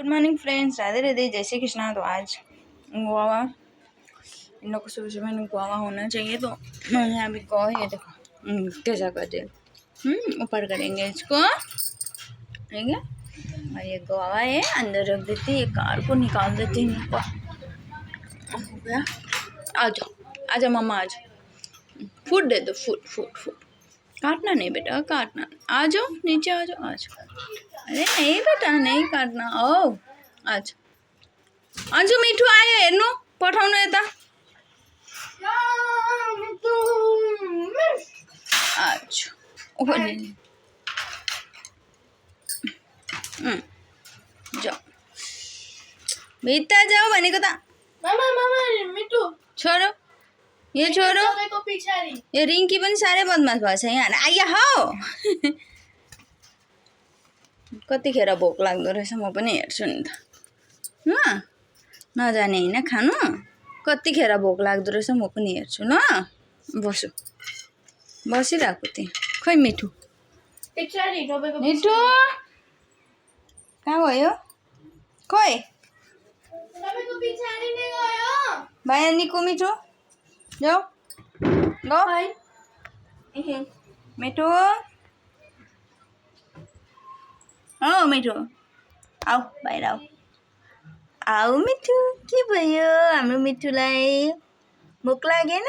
Good morning friends, Radhe Radhe, जय श्री कृष्णा। तो आज गुआवा इन लोग को सुबह सुबह गुआवा होना चाहिए, तो मैंने अभी कहा ये देखो कैसा कर दे। ऊपर करेंगे इसको, ठीक है। और ये गुआवा है, अंदर रख देती है, कार को निकाल देती है। हो गया, आ जाओ आ जाओ मम्मा, आ जाओ, फूड दे दो, फूड फूड फूड। काटना नहीं बेटा, काटना। आ जाओ नीचे, आ जाओ आ जाओ। अरे नहीं बेटा, नहीं काटना। ओ आज आज मीठू आयो हेर्नु, पठाउनु यता। आज जाऊ, भित्ता जाऊ भनेको त। मिठू छोरो, यो छोरो, यो रिङ्की पनि साह्रै बदमास भएछ यहाँ। आइया हौ कतिखेर भोक लाग्दो रहेछ, म पनि हेर्छु नि त। ल नजाने होइन खानु, कतिखेर भोक लाग्दो रहेछ म पनि हेर्छु। ल बसु, बसिरहेको थिएँ। खोइ मिठू, मिठू कहाँ गयो? खोइ भाइ निको, मिठू जाऊ गो। मिठू, औ मिठू आऊ, बाहिर आऊ। आऊ मिठू, के भयो हाम्रो मिठूलाई? भोक लागेन?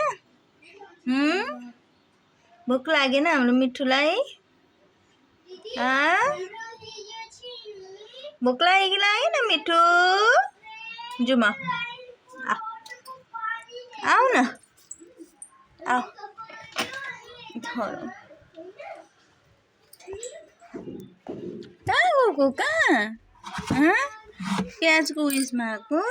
भोक लागेन हाम्रो मिठूलाई? भोक लाग्यो कि लागेन मिठू? जुमा आऊ न, आऊ। कहाँ गएको, कहाँ? प्याजको उयसमा आएको।